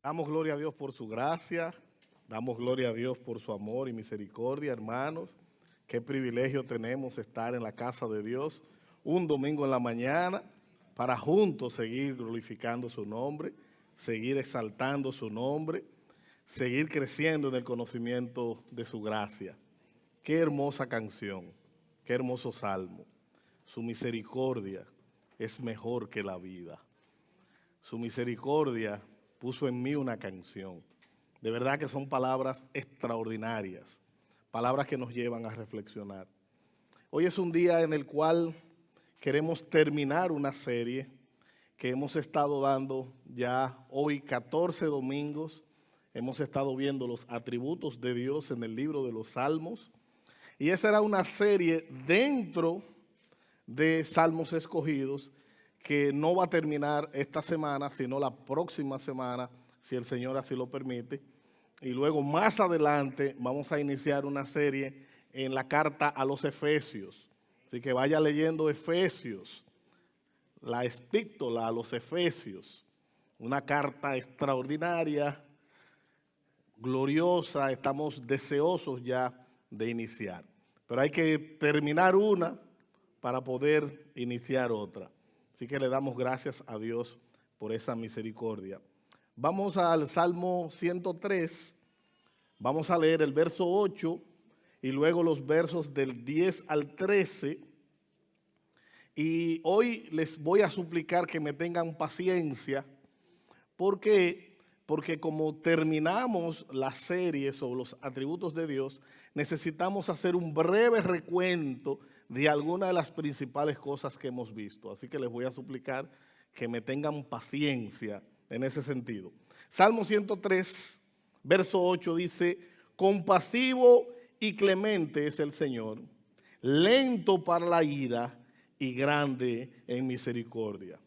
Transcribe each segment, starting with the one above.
Damos gloria a Dios por su gracia, damos gloria a Dios por su amor y misericordia, hermanos. Qué privilegio tenemos estar en la casa de Dios un domingo en la mañana para juntos seguir glorificando su nombre, seguir exaltando su nombre, seguir creciendo en el conocimiento de su gracia. Qué hermosa canción, qué hermoso salmo. Su misericordia es mejor que la vida. Su misericordia puso en mí una canción. De verdad que son palabras extraordinarias, palabras que nos llevan a reflexionar. Hoy es un día en el cual queremos terminar una serie que hemos estado dando ya hoy 14 domingos. Hemos estado viendo los atributos de Dios en el libro de los Salmos. Y esa era una serie dentro de Salmos Escogidos que no va a terminar esta semana, sino la próxima semana, si el Señor así lo permite. Y luego más adelante vamos a iniciar una serie en la carta a los Efesios. Así que vaya leyendo Efesios, la epístola a los Efesios, una carta extraordinaria, gloriosa, estamos deseosos ya de iniciar. Pero hay que terminar una para poder iniciar otra. Así que le damos gracias a Dios por esa misericordia. Vamos al Salmo 103, vamos a leer el verso 8 y luego los versos del 10 al 13. Y hoy les voy a suplicar que me tengan paciencia. ¿Por qué? Porque como terminamos la serie sobre los atributos de Dios, necesitamos hacer un breve recuento de algunas de las principales cosas que hemos visto. Así que les voy a suplicar que me tengan paciencia en ese sentido. Salmo 103, verso 8 dice: compasivo y clemente es el Señor, lento para la ira y grande en misericordia.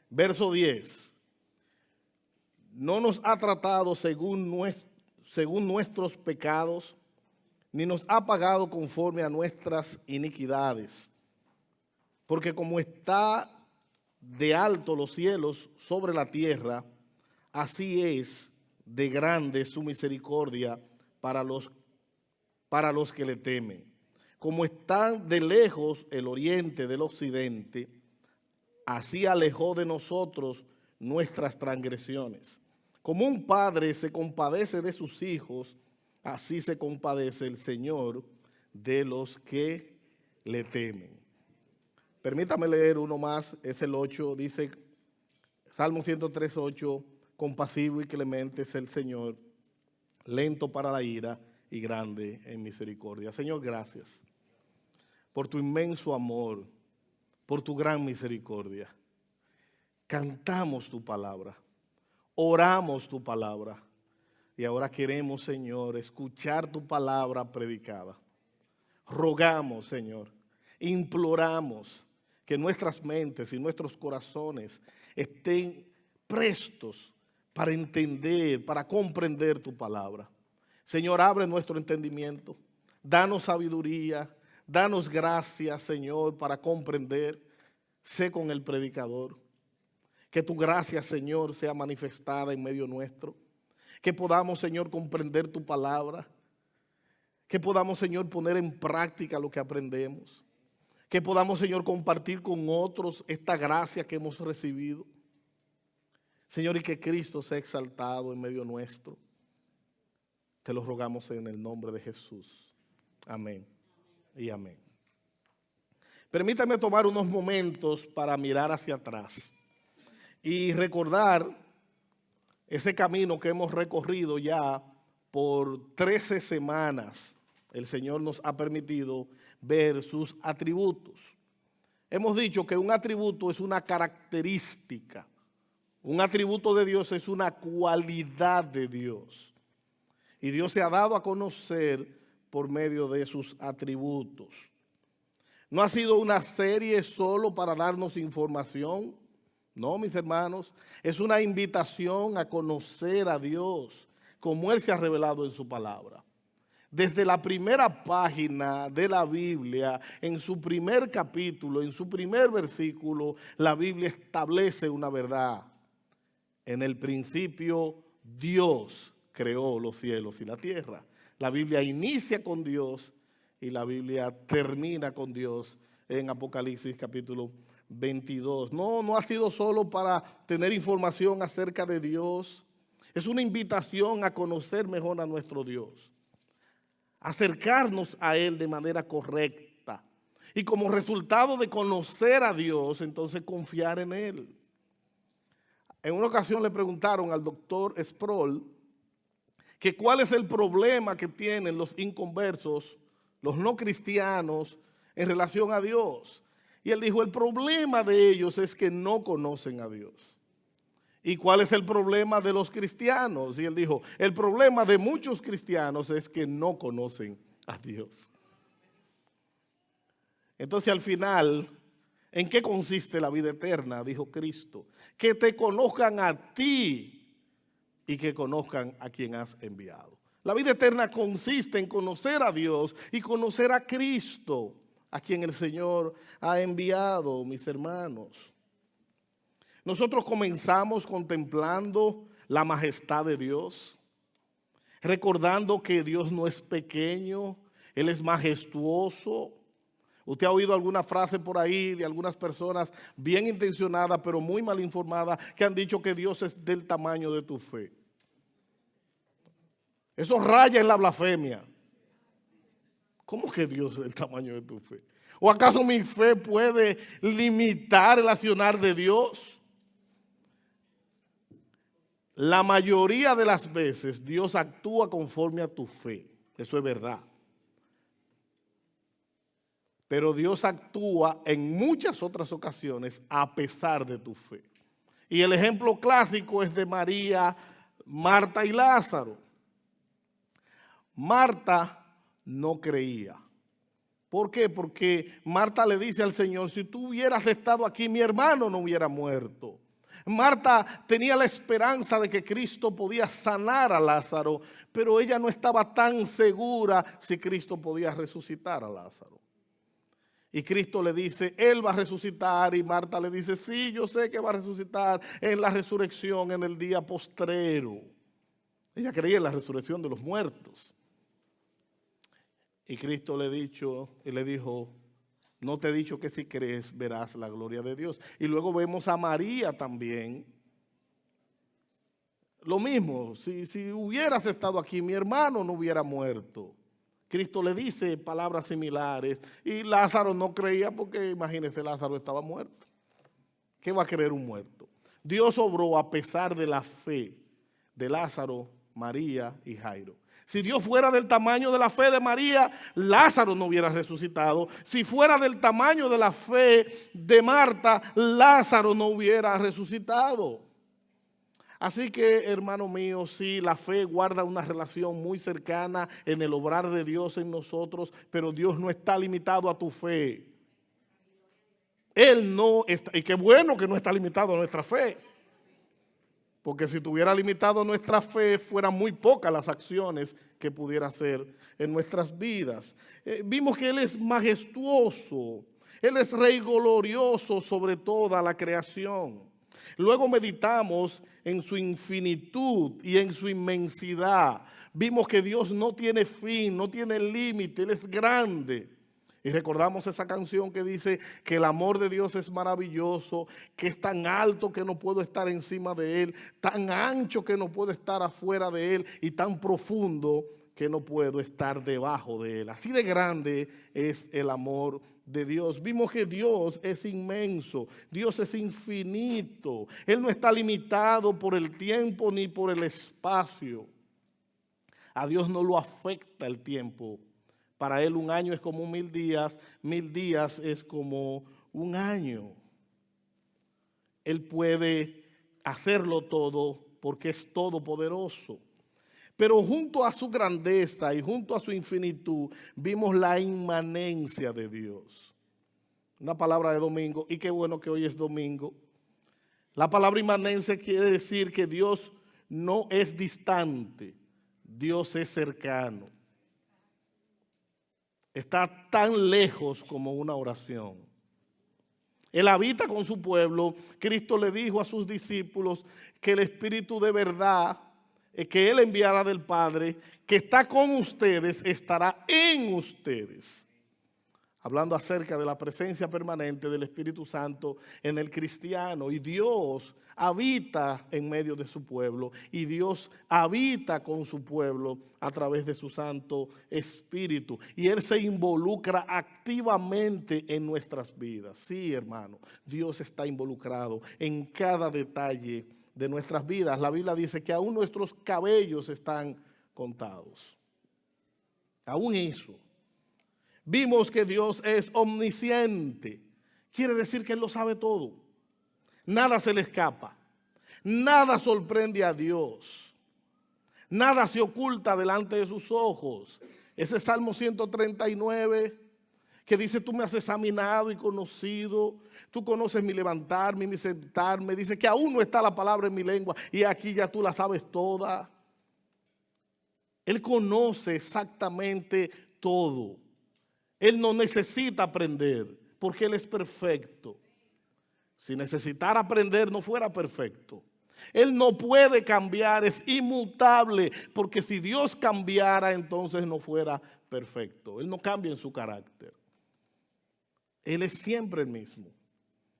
Verso 10. No nos ha tratado según nuestros pecados, ni nos ha pagado conforme a nuestras iniquidades. Porque como está de alto los cielos sobre la tierra, así es de grande su misericordia para los que le temen. Como está de lejos el oriente del occidente, así alejó de nosotros nuestras transgresiones. Como un padre se compadece de sus hijos, así se compadece el Señor de los que le temen. Permítame leer uno más, es el 8, dice Salmo 103, 8, compasivo y clemente es el Señor, lento para la ira y grande en misericordia. Señor, gracias por tu inmenso amor, por tu gran misericordia. Cantamos tu palabra, oramos tu palabra y ahora queremos, Señor, escuchar tu palabra predicada. Rogamos, Señor, imploramos que nuestras mentes y nuestros corazones estén prestos para entender, para comprender tu palabra. Señor, abre nuestro entendimiento, danos sabiduría, danos gracia, Señor, para comprender. Sé con el predicador. Que tu gracia, Señor, sea manifestada en medio nuestro. Que podamos, Señor, comprender tu palabra. Que podamos, Señor, poner en práctica lo que aprendemos. Que podamos, Señor, compartir con otros esta gracia que hemos recibido. Señor, y que Cristo sea exaltado en medio nuestro. Te lo rogamos en el nombre de Jesús. Amén y amén. Permítame tomar unos momentos para mirar hacia atrás y recordar ese camino que hemos recorrido ya por 13 semanas. El Señor nos ha permitido ver sus atributos. Hemos dicho que un atributo es una característica. Un atributo de Dios es una cualidad de Dios. Y Dios se ha dado a conocer por medio de sus atributos. No ha sido una serie solo para darnos información. No, mis hermanos, es una invitación a conocer a Dios como Él se ha revelado en su palabra. Desde la primera página de la Biblia, en su primer capítulo, en su primer versículo, la Biblia establece una verdad. En el principio Dios creó los cielos y la tierra. La Biblia inicia con Dios y la Biblia termina con Dios en Apocalipsis capítulo 22. No ha sido solo para tener información acerca de Dios. Es una invitación a conocer mejor a nuestro Dios, acercarnos a Él de manera correcta y como resultado de conocer a Dios, entonces confiar en Él. En una ocasión le preguntaron al doctor Sproul que cuál es el problema que tienen los inconversos, los no cristianos, en relación a Dios. Y él dijo, el problema de ellos es que no conocen a Dios. ¿Y cuál es el problema de los cristianos? Y él dijo, el problema de muchos cristianos es que no conocen a Dios. Entonces al final, ¿en qué consiste la vida eterna? Dijo Cristo, que te conozcan a ti y que conozcan a quien has enviado. La vida eterna consiste en conocer a Dios y conocer a Cristo, a quien el Señor ha enviado, mis hermanos. Nosotros comenzamos contemplando la majestad de Dios, recordando que Dios no es pequeño, Él es majestuoso. Usted ha oído alguna frase por ahí de algunas personas bien intencionadas, pero muy mal informadas, que han dicho que Dios es del tamaño de tu fe. Eso raya en la blasfemia. ¿Cómo que Dios es del tamaño de tu fe? ¿O acaso mi fe puede limitar el accionar de Dios? La mayoría de las veces Dios actúa conforme a tu fe. Eso es verdad. Pero Dios actúa en muchas otras ocasiones a pesar de tu fe. Y el ejemplo clásico es de María, Marta y Lázaro. Marta no creía. ¿Por qué? Porque Marta le dice al Señor, si tú hubieras estado aquí, mi hermano no hubiera muerto. Marta tenía la esperanza de que Cristo podía sanar a Lázaro, pero ella no estaba tan segura si Cristo podía resucitar a Lázaro. Y Cristo le dice, Él va a resucitar, y Marta le dice, sí, yo sé que va a resucitar en la resurrección, en el día postrero. Ella creía en la resurrección de los muertos. Y Cristo le dijo, no te he dicho que si crees verás la gloria de Dios. Y luego vemos a María también. Lo mismo, si hubieras estado aquí, mi hermano no hubiera muerto. Cristo le dice palabras similares y Lázaro no creía porque, imagínense, Lázaro estaba muerto. ¿Qué va a creer un muerto? Dios obró a pesar de la fe de Lázaro, María y Jairo. Si Dios fuera del tamaño de la fe de María, Lázaro no hubiera resucitado. Si fuera del tamaño de la fe de Marta, Lázaro no hubiera resucitado. Así que, hermano mío, sí, la fe guarda una relación muy cercana en el obrar de Dios en nosotros, pero Dios no está limitado a tu fe. Él no está, y qué bueno que no está limitado a nuestra fe. Porque si estuviera limitado nuestra fe, fueran muy pocas las acciones que pudiera hacer en nuestras vidas. Vimos que Él es majestuoso, Él es rey glorioso sobre toda la creación. Luego meditamos en su infinitud y en su inmensidad. Vimos que Dios no tiene fin, no tiene límite, Él es grande. Y recordamos esa canción que dice que el amor de Dios es maravilloso, que es tan alto que no puedo estar encima de Él, tan ancho que no puedo estar afuera de Él y tan profundo que no puedo estar debajo de Él. Así de grande es el amor de Dios. Vimos que Dios es inmenso, Dios es infinito. Él no está limitado por el tiempo ni por el espacio. A Dios no lo afecta el tiempo. Para Él un año es como 1000 días es como un año. Él puede hacerlo todo porque es todopoderoso. Pero junto a su grandeza y junto a su infinitud, vimos la inmanencia de Dios. Una palabra de domingo, y qué bueno que hoy es domingo. La palabra inmanencia quiere decir que Dios no es distante, Dios es cercano. Está tan lejos como una oración. Él habita con su pueblo. Cristo le dijo a sus discípulos que el Espíritu de verdad que Él enviará del Padre, que está con ustedes, estará en ustedes. Hablando acerca de la presencia permanente del Espíritu Santo en el cristiano. Y Dios habita en medio de su pueblo. Y Dios habita con su pueblo a través de su Santo Espíritu. Y Él se involucra activamente en nuestras vidas. Sí, hermano, Dios está involucrado en cada detalle de nuestras vidas. La Biblia dice que aún nuestros cabellos están contados. Aún eso. Vimos que Dios es omnisciente. Quiere decir que Él lo sabe todo. Nada se le escapa. Nada sorprende a Dios. Nada se oculta delante de sus ojos. Ese Salmo 139 que dice, tú me has examinado y conocido. Tú conoces mi levantarme y mi sentarme. Dice que aún no está la palabra en mi lengua y aquí ya tú la sabes toda. Él conoce exactamente todo. Él no necesita aprender porque Él es perfecto. Si necesitara aprender no fuera perfecto. Él no puede cambiar, es inmutable, porque si Dios cambiara entonces no fuera perfecto. Él no cambia en su carácter. Él es siempre el mismo.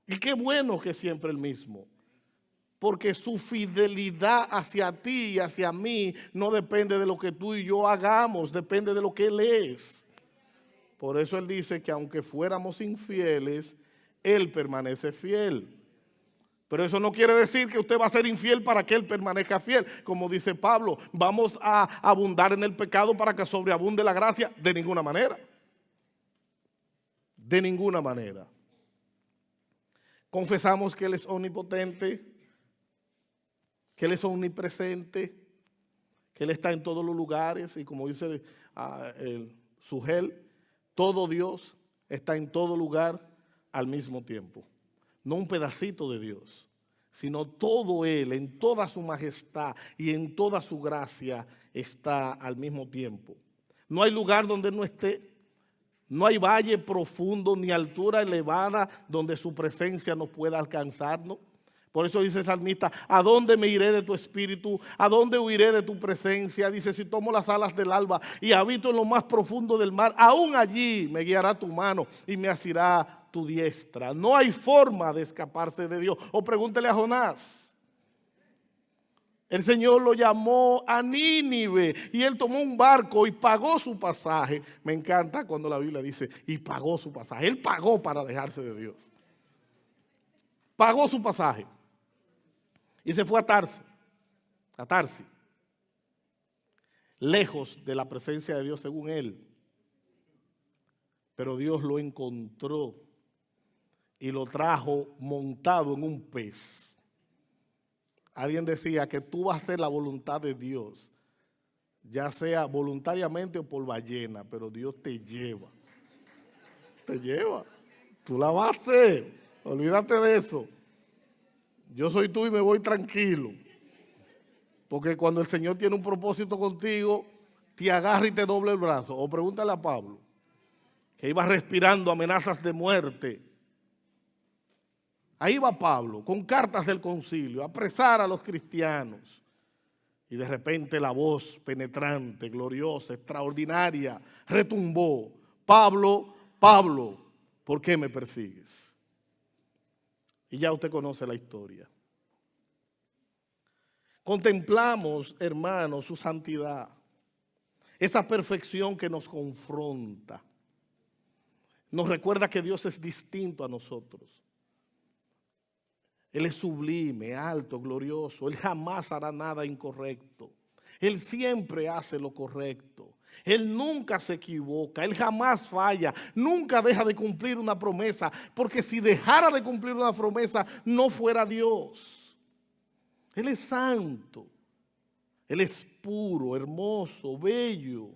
Y qué bueno que es siempre el mismo. Porque su fidelidad hacia ti y hacia mí no depende de lo que tú y yo hagamos, depende de lo que Él es. Por eso Él dice que aunque fuéramos infieles, Él permanece fiel. Pero eso no quiere decir que usted va a ser infiel para que Él permanezca fiel. Como dice Pablo, vamos a abundar en el pecado para que sobreabunde la gracia. De ninguna manera. De ninguna manera. Confesamos que Él es omnipotente, que Él es omnipresente, que Él está en todos los lugares. Y como dice el Sugel, todo Dios está en todo lugar al mismo tiempo. No un pedacito de Dios, sino todo Él, en toda su majestad y en toda su gracia, está al mismo tiempo. No hay lugar donde no esté, no hay valle profundo ni altura elevada donde su presencia no pueda alcanzarnos. Por eso dice el salmista, ¿a dónde me iré de tu espíritu? ¿A dónde huiré de tu presencia? Dice, si tomo las alas del alba y habito en lo más profundo del mar, aún allí me guiará tu mano y me asirá tu diestra. No hay forma de escaparse de Dios. O pregúntele a Jonás. El Señor lo llamó a Nínive y él tomó un barco y pagó su pasaje. Me encanta cuando la Biblia dice, y pagó su pasaje. Él pagó para alejarse de Dios. Pagó su pasaje. Y se fue a Tarsis, lejos de la presencia de Dios según él. Pero Dios lo encontró y lo trajo montado en un pez. Alguien decía que tú vas a hacer la voluntad de Dios, ya sea voluntariamente o por ballena, pero Dios te lleva. Te lleva. Tú la vas a hacer. Olvídate de eso. Yo soy tú y me voy tranquilo. Porque cuando el Señor tiene un propósito contigo, te agarra y te dobla el brazo. O pregúntale a Pablo, que iba respirando amenazas de muerte. Ahí va Pablo, con cartas del concilio, a apresar a los cristianos. Y de repente la voz penetrante, gloriosa, extraordinaria, retumbó. Pablo, Pablo, ¿por qué me persigues? Y ya usted conoce la historia. Contemplamos, hermanos, su santidad. Esa perfección que nos confronta. Nos recuerda que Dios es distinto a nosotros. Él es sublime, alto, glorioso. Él jamás hará nada incorrecto. Él siempre hace lo correcto. Él nunca se equivoca, Él jamás falla, nunca deja de cumplir una promesa, porque si dejara de cumplir una promesa, no fuera Dios. Él es santo, Él es puro, hermoso, bello.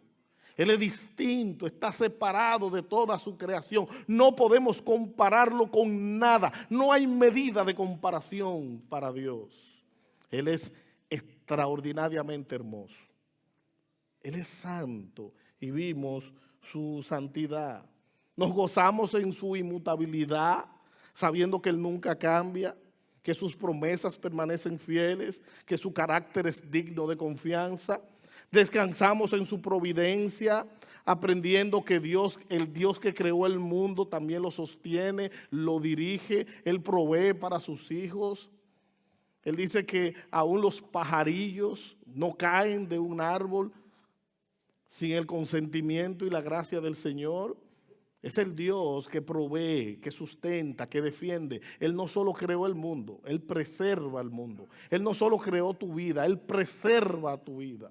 Él es distinto, está separado de toda su creación. No podemos compararlo con nada, no hay medida de comparación para Dios. Él es extraordinariamente hermoso. Él es santo y vimos su santidad. Nos gozamos en su inmutabilidad, sabiendo que Él nunca cambia. que sus promesas permanecen fieles, que su carácter es digno de confianza. Descansamos en su providencia, aprendiendo que Dios, el Dios que creó el mundo, también lo sostiene, lo dirige, Él provee para sus hijos. Él dice que aún los pajarillos no caen de un árbol sin el consentimiento y la gracia del Señor. Es el Dios que provee, que sustenta, que defiende. Él no solo creó el mundo, Él preserva el mundo. Él no solo creó tu vida, Él preserva tu vida.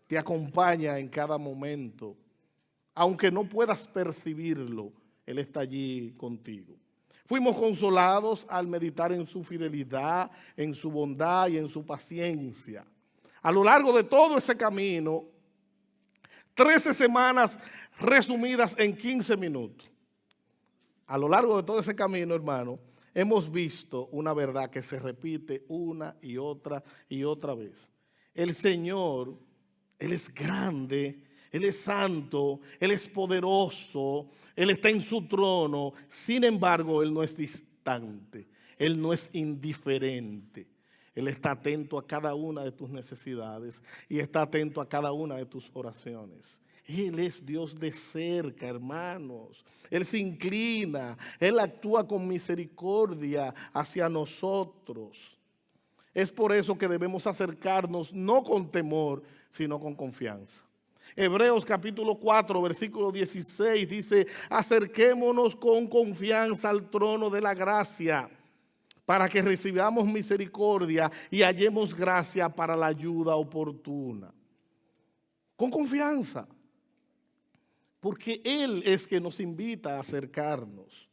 Te acompaña en cada momento. Aunque no puedas percibirlo, Él está allí contigo. Fuimos consolados al meditar en su fidelidad, en su bondad y en su paciencia. A lo largo de todo ese camino, 13 semanas resumidas en 15 minutos. A lo largo de todo ese camino, hermano, hemos visto una verdad que se repite una y otra vez. El Señor, Él es grande, Él es santo, Él es poderoso, Él está en su trono. Sin embargo, Él no es distante, Él no es indiferente. Él está atento a cada una de tus necesidades y está atento a cada una de tus oraciones. Él es Dios de cerca, hermanos. Él se inclina, Él actúa con misericordia hacia nosotros. Es por eso que debemos acercarnos no con temor, sino con confianza. Hebreos capítulo 4, versículo 16 dice: acerquémonos con confianza al trono de la gracia, para que recibamos misericordia y hallemos gracia para la ayuda oportuna. Con confianza, porque Él es que nos invita a acercarnos.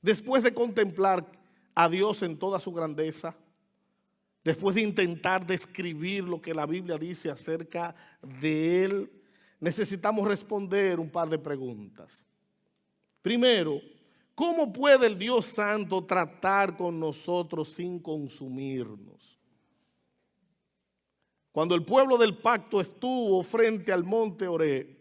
Después de contemplar a Dios en toda su grandeza, después de intentar describir lo que la Biblia dice acerca de Él, necesitamos responder un par de preguntas. Primero, ¿cómo puede el Dios Santo tratar con nosotros sin consumirnos? Cuando el pueblo del pacto estuvo frente al monte Oreb,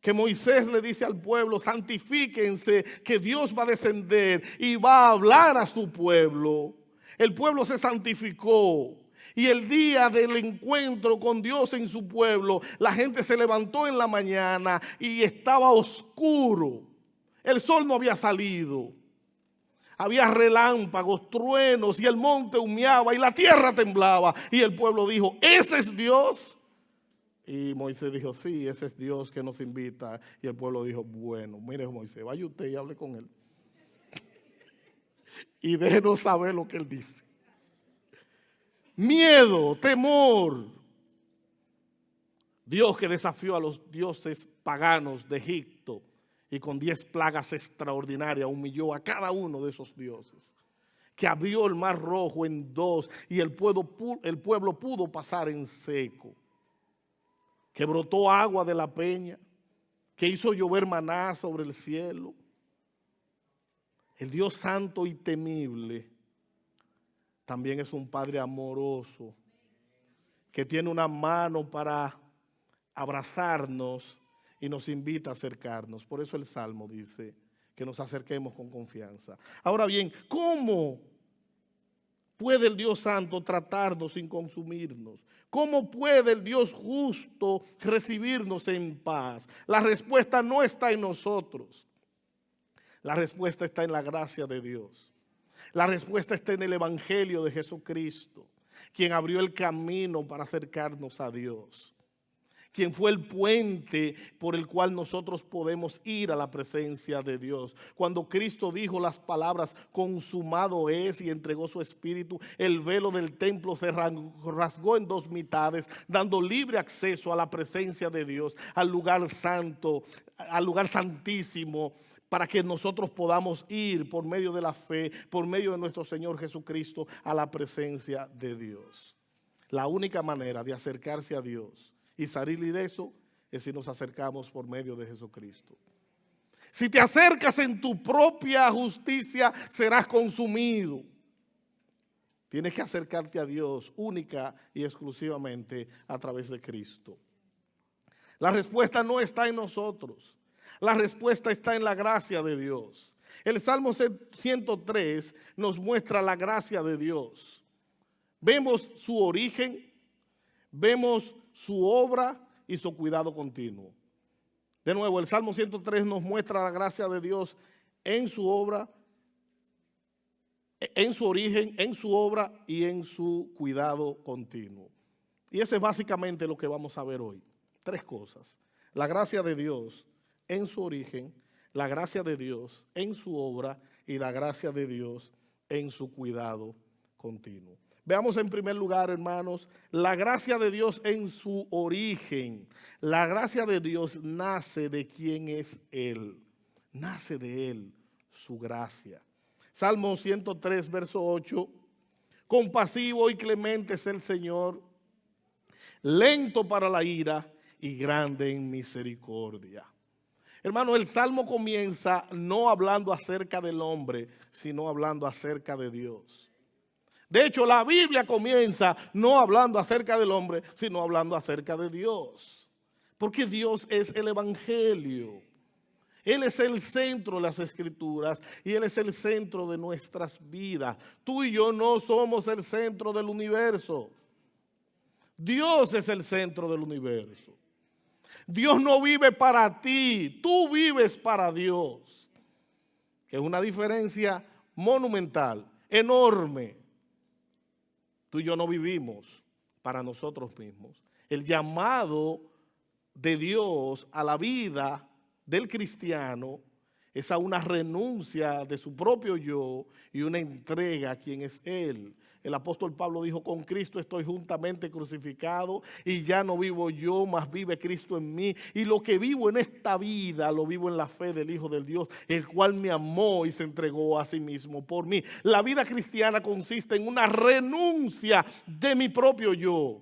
que Moisés le dice al pueblo: santifíquense, que Dios va a descender y va a hablar a su pueblo. El pueblo se santificó. Y el día del encuentro con Dios en su pueblo, la gente se levantó en la mañana y estaba oscuro. El sol no había salido. Había relámpagos, truenos, y el monte humeaba y la tierra temblaba. Y el pueblo dijo: ¿ese es Dios? Y Moisés dijo: sí, ese es Dios que nos invita. Y el pueblo dijo: bueno, mire Moisés, vaya usted y hable con él. Y déjenos saber lo que él dice. Miedo, temor. Dios que desafió a los dioses paganos de Egipto y con 10 plagas extraordinarias humilló a cada uno de esos dioses. Que abrió el mar rojo en dos y el pueblo pudo pasar en seco. Que brotó agua de la peña, que hizo llover maná sobre el cielo. El Dios santo y temible también es un Padre amoroso, que tiene una mano para abrazarnos y nos invita a acercarnos. Por eso el Salmo dice que nos acerquemos con confianza. Ahora bien, ¿cómo puede el Dios santo tratarnos sin consumirnos? ¿Cómo puede el Dios justo recibirnos en paz? La respuesta no está en nosotros. La respuesta está en la gracia de Dios. La respuesta está en el Evangelio de Jesucristo, quien abrió el camino para acercarnos a Dios, quien fue el puente por el cual nosotros podemos ir a la presencia de Dios. Cuando Cristo dijo las palabras consumado es y entregó su espíritu, el velo del templo se rasgó en dos mitades, dando libre acceso a la presencia de Dios, al lugar santo, al lugar santísimo, para que nosotros podamos ir por medio de la fe, por medio de nuestro Señor Jesucristo, a la presencia de Dios. La única manera de acercarse a Dios y salir de eso es si nos acercamos por medio de Jesucristo. Si te acercas en tu propia justicia, serás consumido. Tienes que acercarte a Dios única y exclusivamente a través de Cristo. La respuesta no está en nosotros. La respuesta está en la gracia de Dios. El Salmo 103 nos muestra la gracia de Dios. Vemos su origen, vemos su obra y su cuidado continuo. De nuevo, el Salmo 103 nos muestra la gracia de Dios en su obra, en su origen, en su obra y en su cuidado continuo. Y ese es básicamente lo que vamos a ver hoy. Tres cosas: la gracia de Dios en su origen, la gracia de Dios en su obra y la gracia de Dios en su cuidado continuo. Veamos en primer lugar, hermanos, la gracia de Dios en su origen. La gracia de Dios nace de quien es Él. Nace de Él su gracia. Salmo 103, verso 8. Compasivo y clemente es el Señor, lento para la ira y grande en misericordia. Hermano, el Salmo comienza no hablando acerca del hombre, sino hablando acerca de Dios. De hecho, la Biblia comienza no hablando acerca del hombre, sino hablando acerca de Dios. Porque Dios es el Evangelio. Él es el centro de las Escrituras y Él es el centro de nuestras vidas. Tú y yo no somos el centro del universo. Dios es el centro del universo. Dios no vive para ti, tú vives para Dios. Que es una diferencia monumental, enorme. Tú y yo no vivimos para nosotros mismos. El llamado de Dios a la vida del cristiano es a una renuncia de su propio yo y una entrega a quien es Él. El apóstol Pablo dijo: con Cristo estoy juntamente crucificado y ya no vivo yo, mas vive Cristo en mí. Y lo que vivo en esta vida lo vivo en la fe del Hijo del Dios, el cual me amó y se entregó a sí mismo por mí. La vida cristiana consiste en una renuncia de mi propio yo.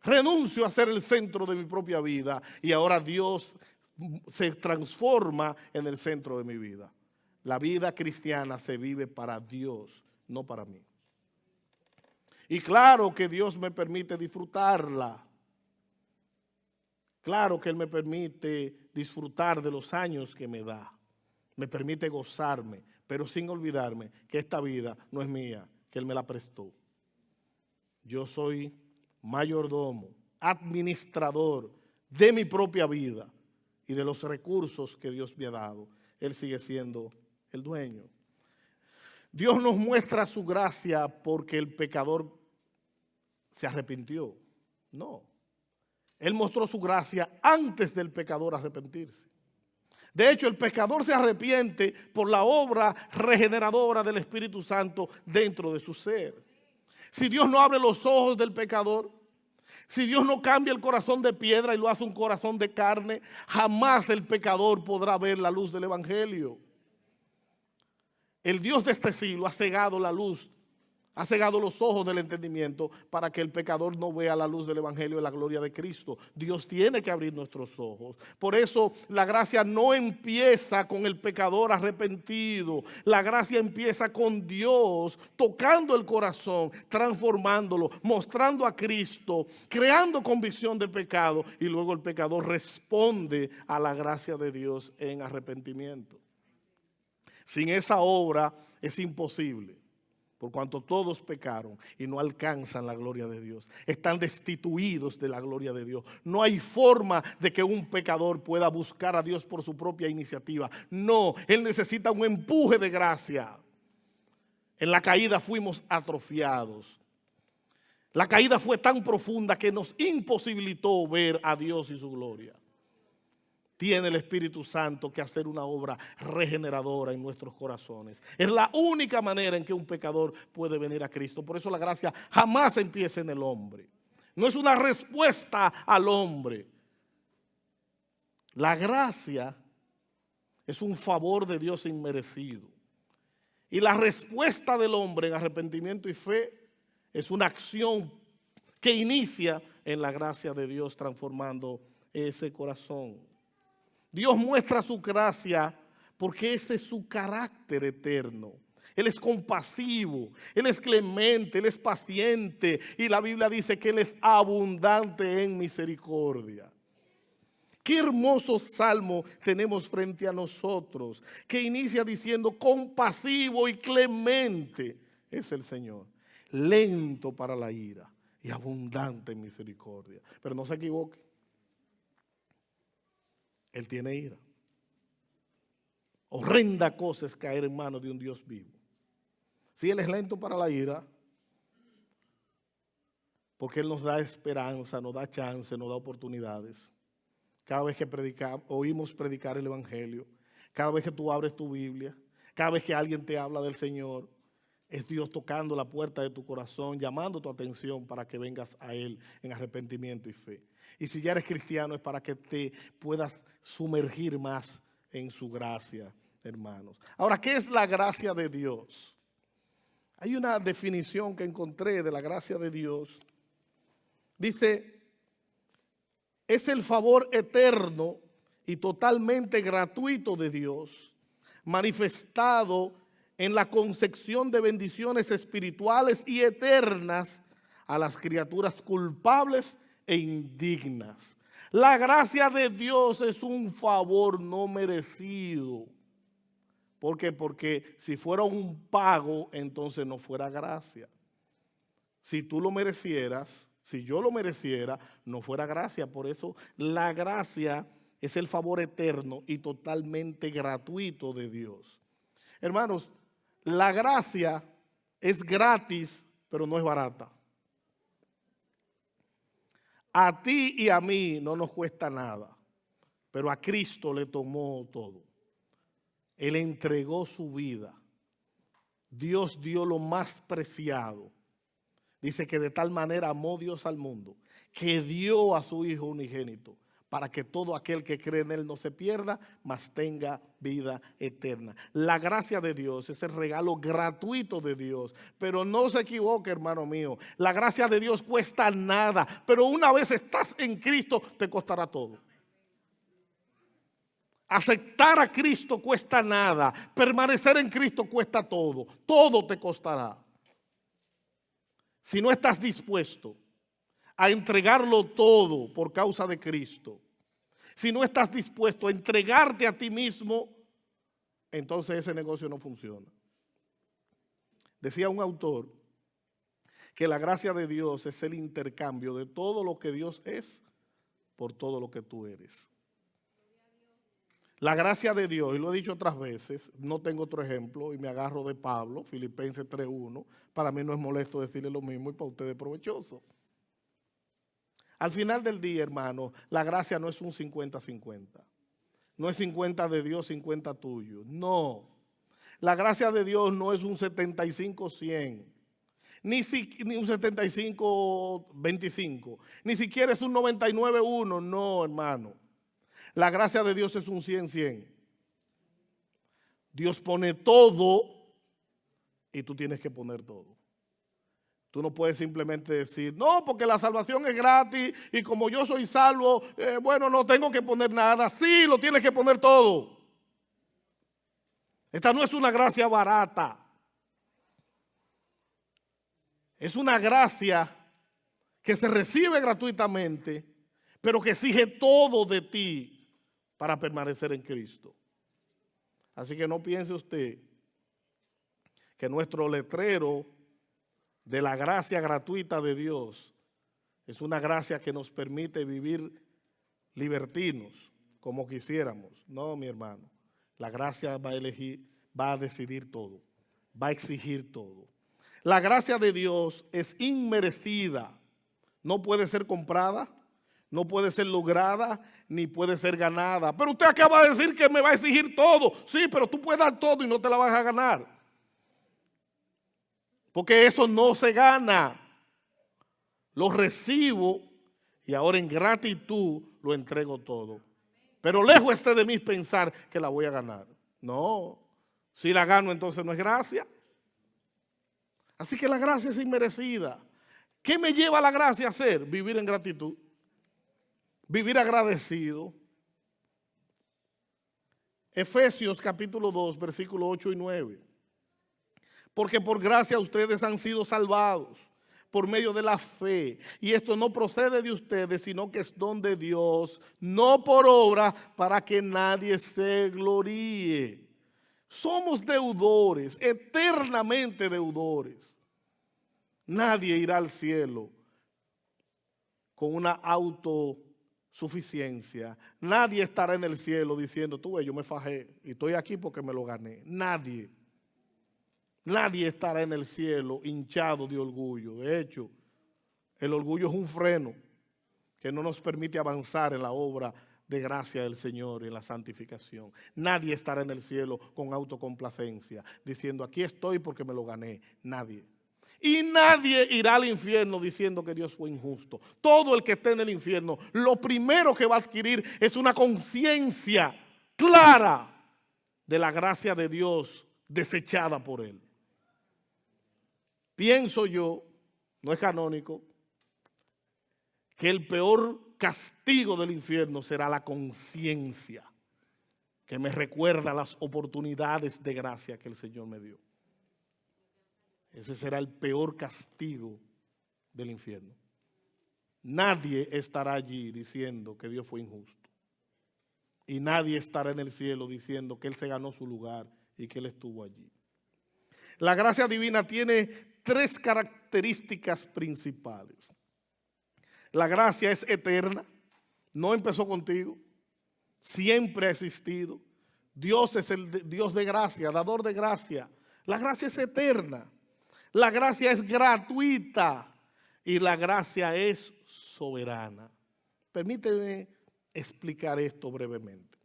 Renuncio a ser el centro de mi propia vida y ahora Dios se transforma en el centro de mi vida. La vida cristiana se vive para Dios, no para mí. Y claro que Dios me permite disfrutarla. Claro que Él me permite disfrutar de los años que me da. Me permite gozarme, pero sin olvidarme que esta vida no es mía, que Él me la prestó. Yo soy mayordomo, administrador de mi propia vida y de los recursos que Dios me ha dado. Él sigue siendo el dueño. Dios nos muestra su gracia porque el pecador se arrepintió. No. Él mostró su gracia antes del pecador arrepentirse. De hecho, el pecador se arrepiente por la obra regeneradora del Espíritu Santo dentro de su ser. Si Dios no abre los ojos del pecador, si Dios no cambia el corazón de piedra y lo hace un corazón de carne, jamás el pecador podrá ver la luz del Evangelio. El Dios de este siglo ha cegado la luz, ha cegado los ojos del entendimiento para que el pecador no vea la luz del Evangelio y la gloria de Cristo. Dios tiene que abrir nuestros ojos. Por eso la gracia no empieza con el pecador arrepentido. La gracia empieza con Dios tocando el corazón, transformándolo, mostrando a Cristo, creando convicción de pecado y luego el pecador responde a la gracia de Dios en arrepentimiento. Sin esa obra es imposible, por cuanto todos pecaron y no alcanzan la gloria de Dios. Están destituidos de la gloria de Dios. No hay forma de que un pecador pueda buscar a Dios por su propia iniciativa. No, él necesita un empuje de gracia. En la caída fuimos atrofiados. La caída fue tan profunda que nos imposibilitó ver a Dios y su gloria. Tiene el Espíritu Santo que hacer una obra regeneradora en nuestros corazones. Es la única manera en que un pecador puede venir a Cristo. Por eso la gracia jamás empieza en el hombre. No es una respuesta al hombre. La gracia es un favor de Dios inmerecido. Y la respuesta del hombre en arrepentimiento y fe es una acción que inicia en la gracia de Dios transformando ese corazón. Dios muestra su gracia porque ese es su carácter eterno. Él es compasivo, Él es clemente, Él es paciente y la Biblia dice que Él es abundante en misericordia. Qué hermoso salmo tenemos frente a nosotros, que inicia diciendo: compasivo y clemente es el Señor, lento para la ira y abundante en misericordia. Pero no se equivoque, Él tiene ira. Horrenda cosa es caer en manos de un Dios vivo. Si Él es lento para la ira, porque Él nos da esperanza, nos da chance, nos da oportunidades. Cada vez que oímos predicar el Evangelio, cada vez que tú abres tu Biblia, cada vez que alguien te habla del Señor, es Dios tocando la puerta de tu corazón, llamando tu atención para que vengas a Él en arrepentimiento y fe. Y si ya eres cristiano, es para que te puedas sumergir más en su gracia, hermanos. Ahora, ¿qué es la gracia de Dios? Hay una definición que encontré de la gracia de Dios. Dice: es el favor eterno y totalmente gratuito de Dios, manifestado en la concepción de bendiciones espirituales y eternas a las criaturas culpables e indignas. La gracia de Dios es un favor no merecido. ¿Por qué? Porque si fuera un pago, entonces no fuera gracia. Si tú lo merecieras, si yo lo mereciera, no fuera gracia. Por eso la gracia es el favor eterno y totalmente gratuito de Dios. Hermanos, la gracia es gratis, pero no es barata. A ti y a mí no nos cuesta nada, pero a Cristo le tomó todo. Él entregó su vida. Dios dio lo más preciado. Dice que de tal manera amó Dios al mundo, que dio a su Hijo unigénito, para que todo aquel que cree en Él no se pierda, mas tenga vida eterna. La gracia de Dios es el regalo gratuito de Dios. Pero no se equivoque, hermano mío. La gracia de Dios cuesta nada, pero una vez estás en Cristo, te costará todo. Aceptar a Cristo cuesta nada. Permanecer en Cristo cuesta todo. Todo te costará. Si no estás dispuesto a entregarlo todo por causa de Cristo, si no estás dispuesto a entregarte a ti mismo, entonces ese negocio no funciona. Decía un autor que la gracia de Dios es el intercambio de todo lo que Dios es por todo lo que tú eres. La gracia de Dios, y lo he dicho otras veces, no tengo otro ejemplo y me agarro de Pablo, Filipenses 3:1, para mí no es molesto decirle lo mismo y para ustedes es provechoso. Al final del día, hermano, la gracia no es un 50-50. No es 50 de Dios, 50 tuyo. No. La gracia de Dios no es un 75-100. Ni un 75-25. Ni siquiera es un 99-1. No, hermano. La gracia de Dios es un 100-100. Dios pone todo y tú tienes que poner todo. Tú no puedes simplemente decir, no, porque la salvación es gratis y como yo soy salvo, bueno, no tengo que poner nada. Sí, lo tienes que poner todo. Esta no es una gracia barata. Es una gracia que se recibe gratuitamente, pero que exige todo de ti para permanecer en Cristo. Así que no piense usted que nuestro letrero de la gracia gratuita de Dios es una gracia que nos permite vivir libertinos como quisiéramos. No, mi hermano, la gracia va a decidir todo, va a exigir todo. La gracia de Dios es inmerecida, no puede ser comprada, no puede ser lograda, ni puede ser ganada. Pero usted acaba de decir que me va a exigir todo. Sí, pero tú puedes dar todo y no te la vas a ganar. Porque eso no se gana. Lo recibo y ahora en gratitud lo entrego todo. Pero lejos esté de mí pensar que la voy a ganar. No, si la gano entonces no es gracia. Así que la gracia es inmerecida. ¿Qué me lleva la gracia a hacer? Vivir en gratitud. Vivir agradecido. Efesios capítulo 2, versículos 8 y 9. Porque por gracia ustedes han sido salvados por medio de la fe. Y esto no procede de ustedes, sino que es don de Dios, no por obra, para que nadie se gloríe. Somos deudores, eternamente deudores. Nadie irá al cielo con una autosuficiencia. Nadie estará en el cielo diciendo, tú ves, yo me fajé y estoy aquí porque me lo gané. Nadie. Nadie estará en el cielo hinchado de orgullo. De hecho, el orgullo es un freno que no nos permite avanzar en la obra de gracia del Señor y en la santificación. Nadie estará en el cielo con autocomplacencia, diciendo, aquí estoy porque me lo gané. Nadie. Y nadie irá al infierno diciendo que Dios fue injusto. Todo el que esté en el infierno, lo primero que va a adquirir es una conciencia clara de la gracia de Dios desechada por él. Pienso yo, no es canónico, que el peor castigo del infierno será la conciencia que me recuerda las oportunidades de gracia que el Señor me dio. Ese será el peor castigo del infierno. Nadie estará allí diciendo que Dios fue injusto. Y nadie estará en el cielo diciendo que Él se ganó su lugar y que Él estuvo allí. La gracia divina tiene 3 características principales. La gracia es eterna, no empezó contigo, siempre ha existido. Dios es el Dios de gracia, dador de gracia. La gracia es eterna, la gracia es gratuita y la gracia es soberana. Permíteme explicar esto brevemente.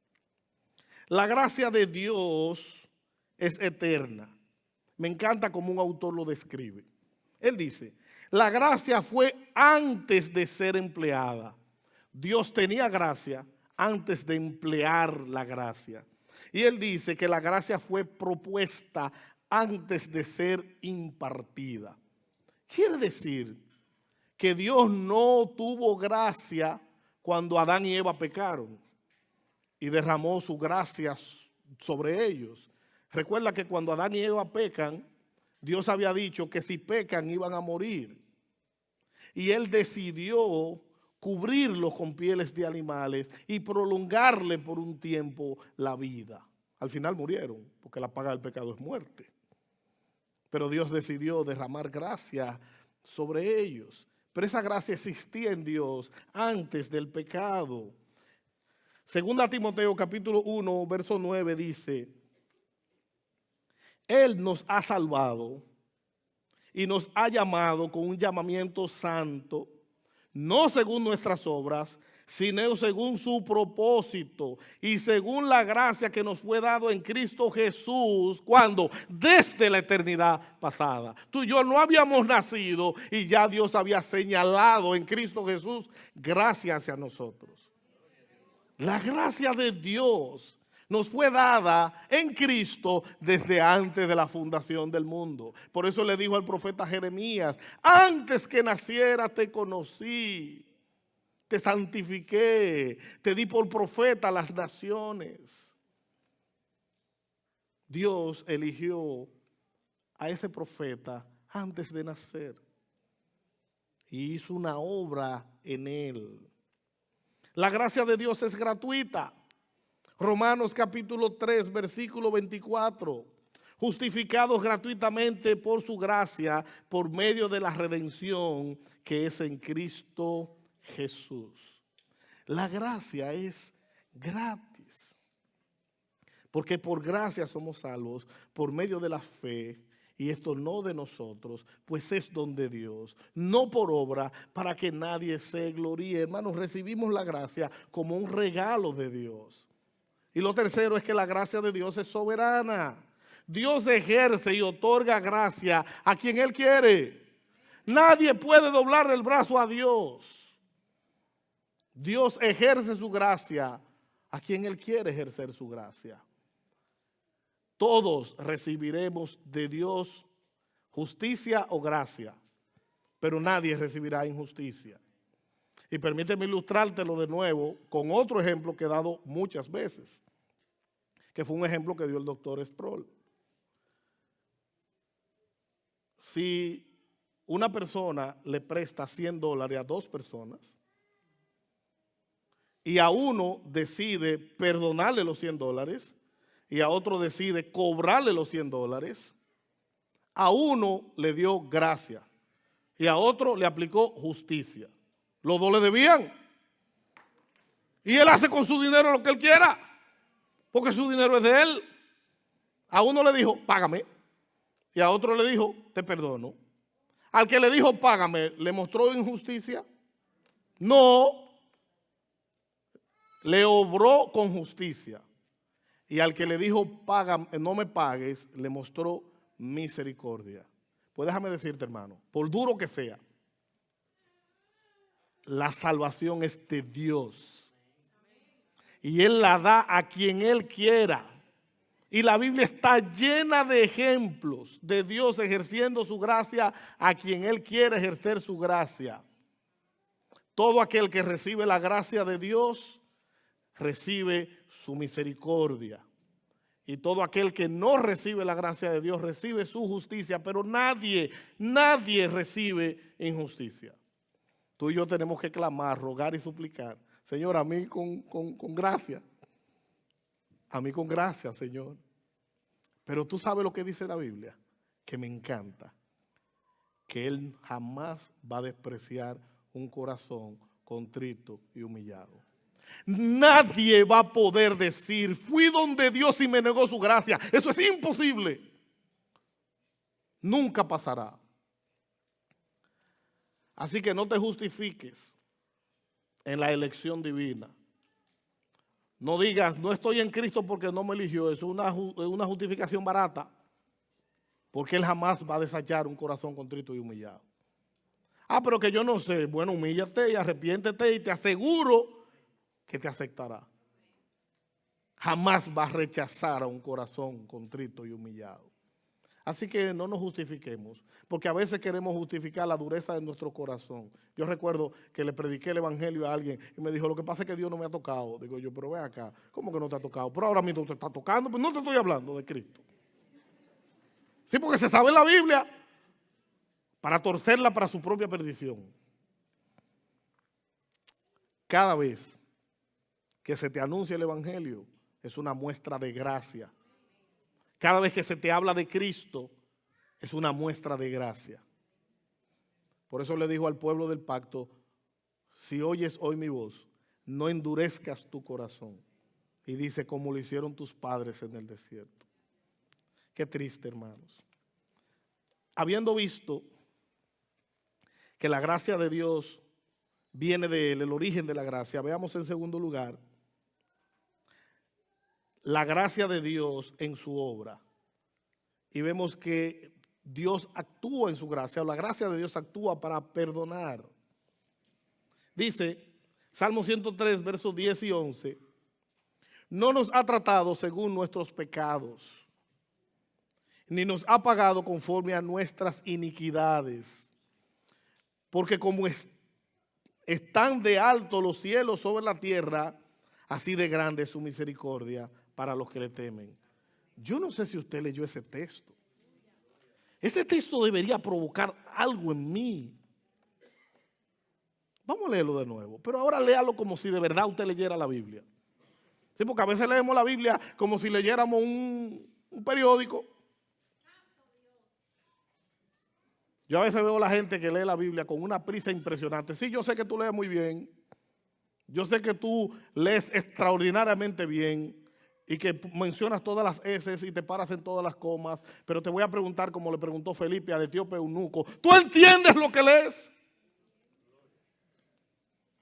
La gracia de Dios es eterna. Me encanta cómo un autor lo describe. Él dice, la gracia fue antes de ser empleada. Dios tenía gracia antes de emplear la gracia. Y él dice que la gracia fue propuesta antes de ser impartida. Quiere decir que Dios no tuvo gracia cuando Adán y Eva pecaron y derramó su gracia sobre ellos. Recuerda que cuando Adán y Eva pecan, Dios había dicho que si pecan iban a morir. Y Él decidió cubrirlos con pieles de animales y prolongarle por un tiempo la vida. Al final murieron, porque la paga del pecado es muerte. Pero Dios decidió derramar gracia sobre ellos. Pero esa gracia existía en Dios antes del pecado. Segunda Timoteo capítulo 1, verso 9 dice, Él nos ha salvado y nos ha llamado con un llamamiento santo, no según nuestras obras, sino según su propósito y según la gracia que nos fue dado en Cristo Jesús, cuando desde la eternidad pasada. Tú y yo no habíamos nacido y ya Dios había señalado en Cristo Jesús gracia hacia nosotros. La gracia de Dios nos fue dada en Cristo desde antes de la fundación del mundo. Por eso le dijo al profeta Jeremías, antes que naciera te conocí, te santifiqué, te di por profeta a las naciones. Dios eligió a ese profeta antes de nacer y hizo una obra en él. La gracia de Dios es gratuita. Romanos capítulo 3, versículo 24. Justificados gratuitamente por su gracia, por medio de la redención que es en Cristo Jesús. La gracia es gratis. Porque por gracia somos salvos, por medio de la fe, y esto no de nosotros, pues es don de Dios, no por obra, para que nadie se gloríe. Hermanos, recibimos la gracia como un regalo de Dios. Y lo tercero es que la gracia de Dios es soberana. Dios ejerce y otorga gracia a quien Él quiere. Nadie puede doblar el brazo a Dios. Dios ejerce su gracia a quien Él quiere ejercer su gracia. Todos recibiremos de Dios justicia o gracia, pero nadie recibirá injusticia. Y permíteme ilustrártelo de nuevo con otro ejemplo que he dado muchas veces, que fue un ejemplo que dio el doctor Sproul. Si una persona le presta $100 a dos personas y a uno decide perdonarle los $100 y a otro decide cobrarle los $100, a uno le dio gracia y a otro le aplicó justicia. Los dos le debían. Y él hace con su dinero lo que él quiera, porque su dinero es de él. A uno le dijo, págame, y a otro le dijo, te perdono. Al que le dijo, págame, ¿le mostró injusticia? No, le obró con justicia. Y al que le dijo, págame, no me pagues, le mostró misericordia. Pues déjame decirte, hermano, por duro que sea, la salvación es de Dios. Y Él la da a quien Él quiera. Y la Biblia está llena de ejemplos de Dios ejerciendo su gracia a quien Él quiere ejercer su gracia. Todo aquel que recibe la gracia de Dios, recibe su misericordia. Y todo aquel que no recibe la gracia de Dios, recibe su justicia. Pero nadie recibe injusticia. Tú y yo tenemos que clamar, rogar y suplicar. Señor, a mí con gracia. A mí con gracia, Señor. Pero tú sabes lo que dice la Biblia, que me encanta. Que Él jamás va a despreciar un corazón contrito y humillado. Nadie va a poder decir, fui donde Dios y me negó su gracia. Eso es imposible. Nunca pasará. Así que no te justifiques en la elección divina. No digas, no estoy en Cristo porque no me eligió. Eso es una justificación barata. Porque Él jamás va a desechar un corazón contrito y humillado. Pero que yo no sé. Bueno, humíllate y arrepiéntete y te aseguro que te aceptará. Jamás va a rechazar a un corazón contrito y humillado. Así que no nos justifiquemos, porque a veces queremos justificar la dureza de nuestro corazón. Yo recuerdo que le prediqué el evangelio a alguien y me dijo, lo que pasa es que Dios no me ha tocado. Digo yo, pero ven acá, ¿cómo que no te ha tocado? Pero ahora mismo te está tocando, pues no te estoy hablando de Cristo. Sí, porque se sabe en la Biblia para torcerla para su propia perdición. Cada vez que se te anuncia el evangelio es una muestra de gracia. Cada vez que se te habla de Cristo, es una muestra de gracia. Por eso le dijo al pueblo del pacto, si oyes hoy mi voz, no endurezcas tu corazón. Y dice, como lo hicieron tus padres en el desierto. Qué triste, hermanos. Habiendo visto que la gracia de Dios viene de él, el origen de la gracia, veamos en segundo lugar, la gracia de Dios en su obra. Y vemos que Dios actúa en su gracia, o la gracia de Dios actúa para perdonar. Dice, Salmo 103, versos 10 y 11, no nos ha tratado según nuestros pecados, ni nos ha pagado conforme a nuestras iniquidades. Porque como están de alto los cielos sobre la tierra, así de grande es su misericordia para los que le temen. Yo no sé si usted leyó ese texto. Ese texto debería provocar algo en mí. Vamos a leerlo de nuevo, pero ahora léalo como si de verdad usted leyera la Biblia. Sí, porque a veces leemos la Biblia como si leyéramos un periódico. Yo a veces veo a la gente que lee la Biblia con una prisa impresionante. Sí, yo sé que tú lees muy bien. Yo sé que tú lees extraordinariamente bien y que mencionas todas las eses y te paras en todas las comas, pero te voy a preguntar como le preguntó Felipe al etíope eunuco, ¿tú entiendes lo que lees?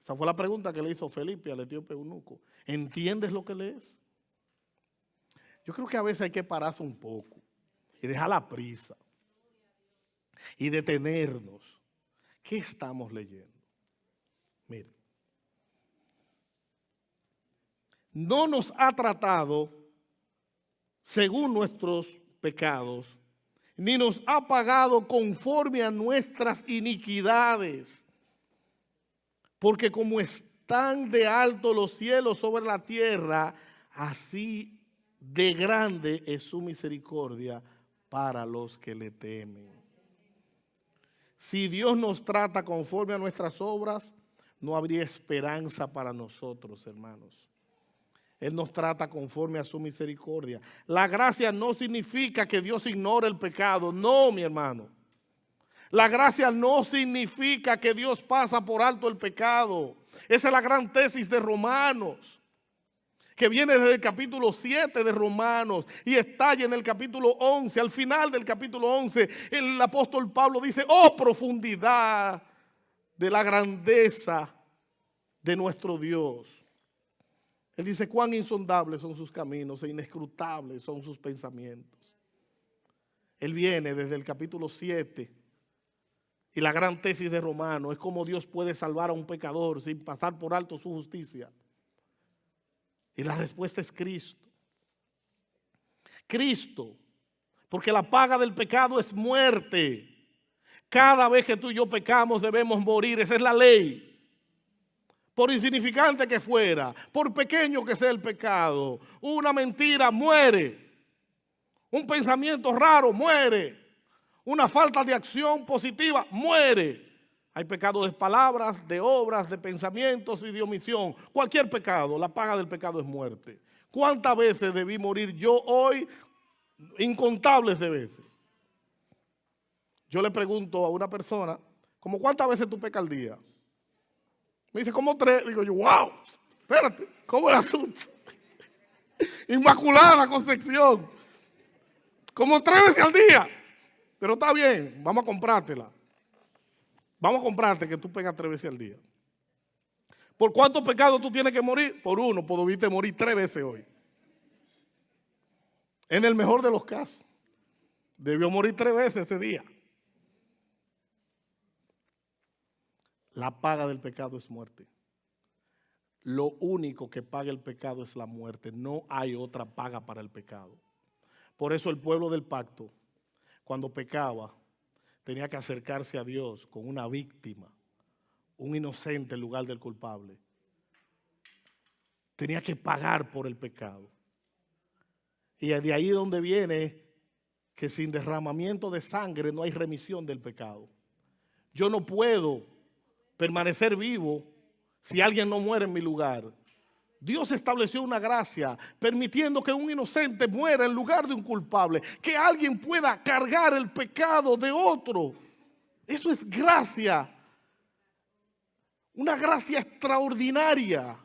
Esa fue la pregunta que le hizo Felipe al etíope eunuco. ¿Entiendes lo que lees? Yo creo que a veces hay que pararse un poco y dejar la prisa y detenernos. ¿Qué estamos leyendo? Miren. No nos ha tratado según nuestros pecados, ni nos ha pagado conforme a nuestras iniquidades. Porque como están de alto los cielos sobre la tierra, así de grande es su misericordia para los que le temen. Si Dios nos trata conforme a nuestras obras, no habría esperanza para nosotros, hermanos. Él nos trata conforme a su misericordia. La gracia no significa que Dios ignore el pecado. No, mi hermano. La gracia no significa que Dios pasa por alto el pecado. Esa es la gran tesis de Romanos, que viene desde el capítulo 7 de Romanos y estalla en el capítulo 11. Al final del capítulo 11, el apóstol Pablo dice, oh profundidad de la grandeza de nuestro Dios. Él dice, cuán insondables son sus caminos e inescrutables son sus pensamientos. Él viene desde el capítulo 7 y la gran tesis de Romanos es cómo Dios puede salvar a un pecador sin pasar por alto su justicia. Y la respuesta es Cristo. Cristo, porque la paga del pecado es muerte. Cada vez que tú y yo pecamos debemos morir, esa es la ley. Por insignificante que fuera, por pequeño que sea el pecado, una mentira muere, un pensamiento raro muere, una falta de acción positiva muere. Hay pecados de palabras, de obras, de pensamientos y de omisión. Cualquier pecado, la paga del pecado es muerte. ¿Cuántas veces debí morir yo hoy? Incontables de veces. Yo le pregunto a una persona, ¿cómo cuántas veces tú pecas al día? Me dice, como 3. Digo yo, wow, espérate, ¿cómo el asunto? Inmaculada Concepción. Como 3 veces al día. Pero está bien, vamos a comprártela. Vamos a comprarte que tú pegas 3 veces al día. ¿Por cuántos pecados tú tienes que morir? Por uno, pues debiste morir 3 veces hoy. En el mejor de los casos. Debió morir 3 veces ese día. La paga del pecado es muerte. Lo único que paga el pecado es la muerte. No hay otra paga para el pecado. Por eso el pueblo del pacto, cuando pecaba, tenía que acercarse a Dios con una víctima, un inocente en lugar del culpable. Tenía que pagar por el pecado. Y de ahí donde viene que sin derramamiento de sangre no hay remisión del pecado. Yo no puedo permanecer vivo si alguien no muere en mi lugar. Dios estableció una gracia permitiendo que un inocente muera en lugar de un culpable, que alguien pueda cargar el pecado de otro. Eso es gracia, una gracia extraordinaria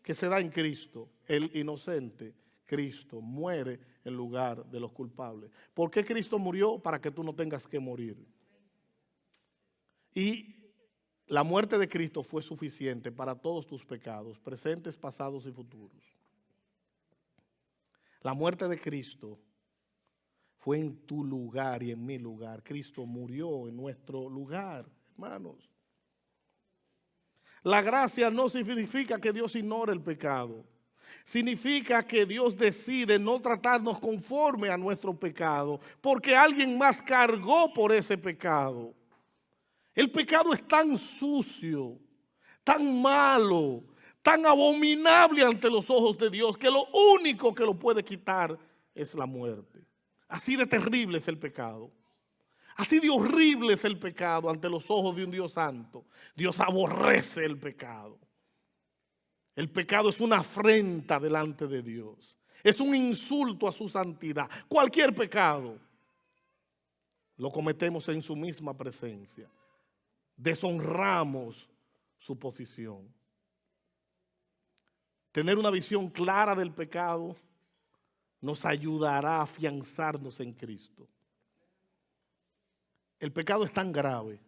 que se da en Cristo. El inocente, Cristo, muere en lugar de los culpables. ¿Por qué Cristo murió? Para que tú no tengas que morir. Y la muerte de Cristo fue suficiente para todos tus pecados, presentes, pasados y futuros. La muerte de Cristo fue en tu lugar y en mi lugar. Cristo murió en nuestro lugar, hermanos. La gracia no significa que Dios ignore el pecado. Significa que Dios decide no tratarnos conforme a nuestro pecado, porque alguien más cargó por ese pecado. El pecado es tan sucio, tan malo, tan abominable ante los ojos de Dios, que lo único que lo puede quitar es la muerte. Así de terrible es el pecado. Así de horrible es el pecado ante los ojos de un Dios santo. Dios aborrece el pecado. El pecado es una afrenta delante de Dios. Es un insulto a su santidad. Cualquier pecado lo cometemos en su misma presencia. Deshonramos su posición. Tener una visión clara del pecado nos ayudará a afianzarnos en Cristo. El pecado es tan grave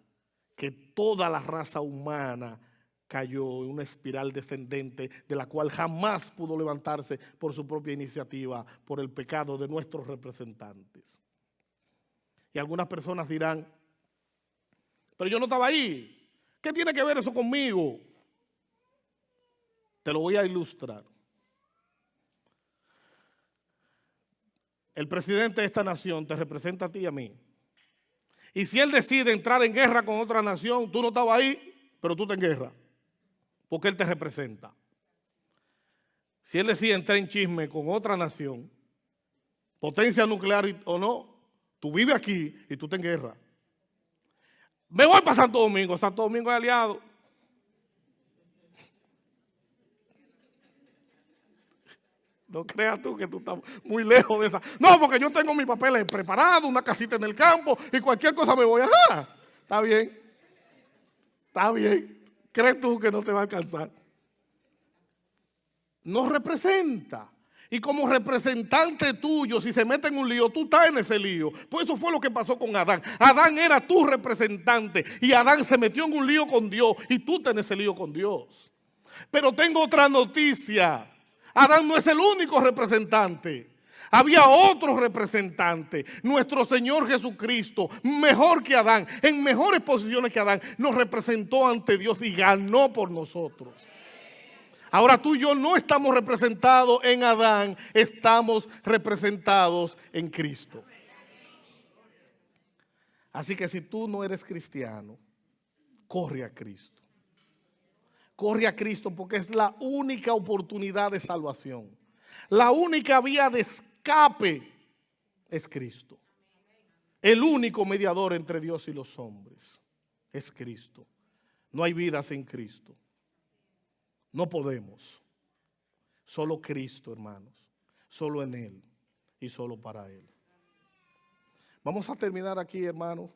que toda la raza humana cayó en una espiral descendente de la cual jamás pudo levantarse por su propia iniciativa, por el pecado de nuestros representantes. Y algunas personas dirán, pero yo no estaba ahí. ¿Qué tiene que ver eso conmigo? Te lo voy a ilustrar. El presidente de esta nación te representa a ti y a mí. Y si él decide entrar en guerra con otra nación, tú no estabas ahí, pero tú estás en guerra, porque él te representa. Si él decide entrar en chisme con otra nación, potencia nuclear o no, tú vives aquí y tú estás en guerra. Me voy para Santo Domingo. Santo Domingo es aliado. No creas tú que tú estás muy lejos de esa. No, porque yo tengo mis papeles preparados, una casita en el campo y cualquier cosa me voy a... ¡Ah! Está bien. Está bien. ¿Crees tú que no te va a alcanzar? Nos representa. Y como representante tuyo, si se mete en un lío, tú estás en ese lío. Pues eso fue lo que pasó con Adán. Adán era tu representante y Adán se metió en un lío con Dios y tú estás en ese lío con Dios. Pero tengo otra noticia. Adán no es el único representante. Había otro representante, nuestro Señor Jesucristo, mejor que Adán, en mejores posiciones que Adán, nos representó ante Dios y ganó por nosotros. Ahora tú y yo no estamos representados en Adán, estamos representados en Cristo. Así que si tú no eres cristiano, corre a Cristo. Corre a Cristo porque es la única oportunidad de salvación. La única vía de escape es Cristo. El único mediador entre Dios y los hombres es Cristo. No hay vida sin Cristo. No podemos. Solo Cristo, hermanos. Solo en Él y solo para Él. Vamos a terminar aquí, hermanos.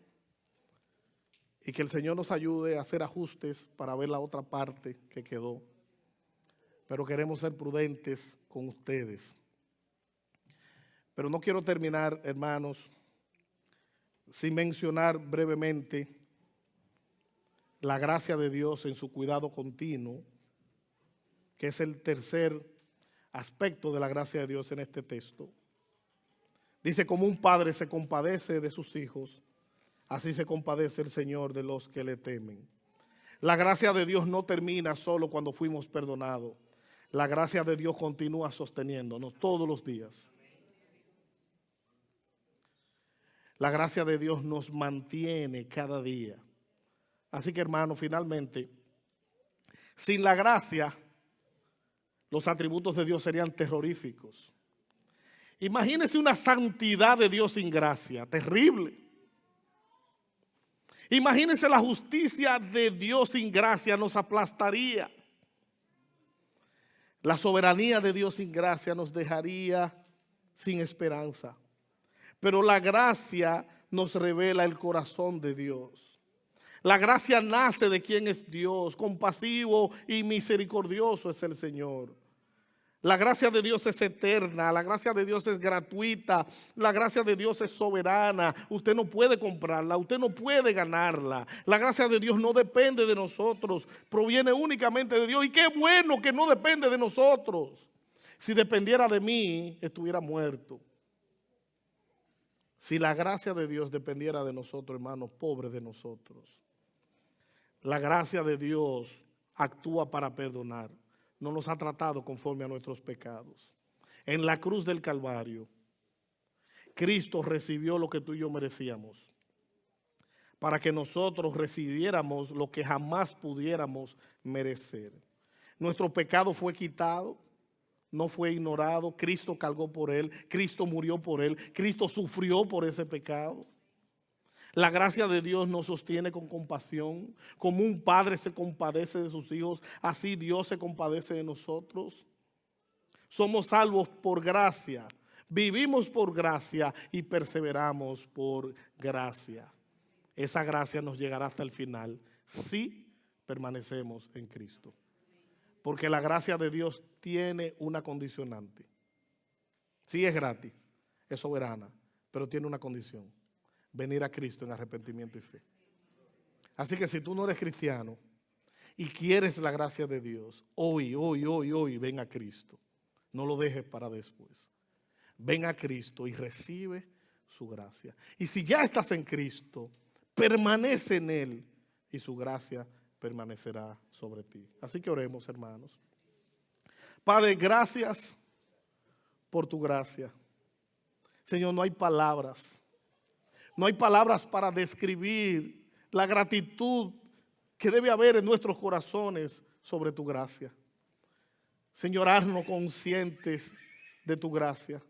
Y que el Señor nos ayude a hacer ajustes para ver la otra parte que quedó. Pero queremos ser prudentes con ustedes. Pero no quiero terminar, hermanos, sin mencionar brevemente la gracia de Dios en su cuidado continuo, que es el tercer aspecto de la gracia de Dios en este texto. Dice, como un padre se compadece de sus hijos, así se compadece el Señor de los que le temen. La gracia de Dios no termina solo cuando fuimos perdonados. La gracia de Dios continúa sosteniéndonos todos los días. La gracia de Dios nos mantiene cada día. Así que, hermano, finalmente, sin la gracia, los atributos de Dios serían terroríficos. Imagínese una santidad de Dios sin gracia, terrible. Imagínense la justicia de Dios sin gracia, nos aplastaría. La soberanía de Dios sin gracia nos dejaría sin esperanza. Pero la gracia nos revela el corazón de Dios. La gracia nace de quien es Dios, compasivo y misericordioso es el Señor. La gracia de Dios es eterna, la gracia de Dios es gratuita, la gracia de Dios es soberana. Usted no puede comprarla, usted no puede ganarla. La gracia de Dios no depende de nosotros, proviene únicamente de Dios. Y qué bueno que no depende de nosotros. Si dependiera de mí, estuviera muerto. Si la gracia de Dios dependiera de nosotros, hermanos, pobres de nosotros. La gracia de Dios actúa para perdonar. No nos ha tratado conforme a nuestros pecados. En la cruz del Calvario, Cristo recibió lo que tú y yo merecíamos, para que nosotros recibiéramos lo que jamás pudiéramos merecer. Nuestro pecado fue quitado, no fue ignorado. Cristo cargó por él, Cristo murió por él, Cristo sufrió por ese pecado. La gracia de Dios nos sostiene con compasión. Como un padre se compadece de sus hijos, así Dios se compadece de nosotros. Somos salvos por gracia, vivimos por gracia y perseveramos por gracia. Esa gracia nos llegará hasta el final si permanecemos en Cristo. Porque la gracia de Dios tiene una condicionante. Sí es gratis, es soberana, pero tiene una condición. Venir a Cristo en arrepentimiento y fe. Así que si tú no eres cristiano y quieres la gracia de Dios, hoy, ven a Cristo. No lo dejes para después. Ven a Cristo y recibe su gracia. Y si ya estás en Cristo, permanece en Él y su gracia permanecerá sobre ti. Así que oremos, hermanos. Padre, gracias por tu gracia. Señor, no hay palabras. No hay palabras para describir la gratitud que debe haber en nuestros corazones sobre tu gracia. Señor, haznos conscientes de tu gracia.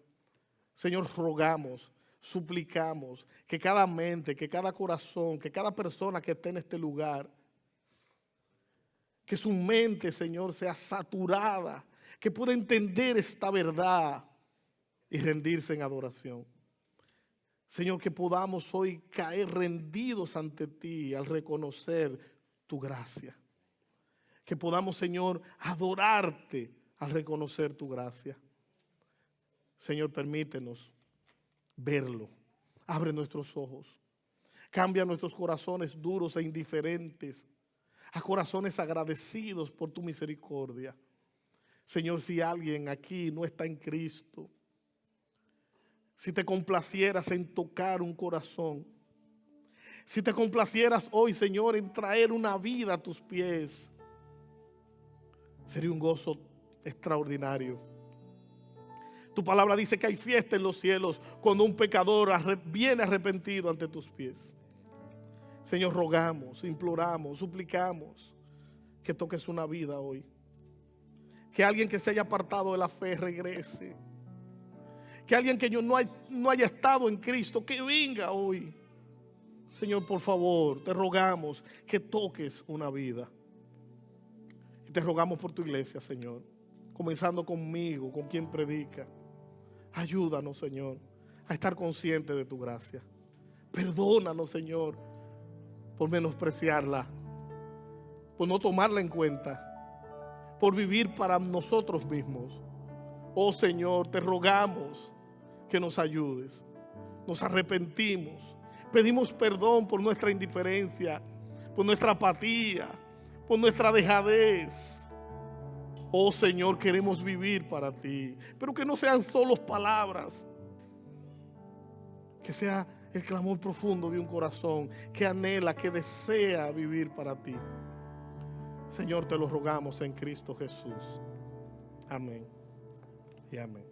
Señor, rogamos, suplicamos que cada mente, que cada corazón, que cada persona que esté en este lugar, que su mente, Señor, sea saturada, que pueda entender esta verdad y rendirse en adoración. Señor, que podamos hoy caer rendidos ante ti al reconocer tu gracia. Que podamos, Señor, adorarte al reconocer tu gracia. Señor, permítenos verlo. Abre nuestros ojos. Cambia nuestros corazones duros e indiferentes a corazones agradecidos por tu misericordia. Señor, si alguien aquí no está en Cristo, si te complacieras en tocar un corazón, si te complacieras hoy, Señor, en traer una vida a tus pies, sería un gozo extraordinario. Tu palabra dice que hay fiesta en los cielos cuando un pecador viene arrepentido ante tus pies. Señor, rogamos, imploramos, suplicamos que toques una vida hoy. Que alguien que se haya apartado de la fe regrese. Que alguien que no haya estado en Cristo, que venga hoy. Señor, por favor, te rogamos que toques una vida. Y te rogamos por tu iglesia, Señor. Comenzando conmigo, con quien predica. Ayúdanos, Señor, a estar conscientes de tu gracia. Perdónanos, Señor, por menospreciarla, por no tomarla en cuenta, por vivir para nosotros mismos. Oh Señor, te rogamos que nos ayudes. Nos arrepentimos, pedimos perdón por nuestra indiferencia, por nuestra apatía, por nuestra dejadez. Oh Señor, queremos vivir para ti, pero que no sean solo palabras, que sea el clamor profundo de un corazón que anhela, que desea vivir para ti. Señor, te lo rogamos en Cristo Jesús. Amén y amén.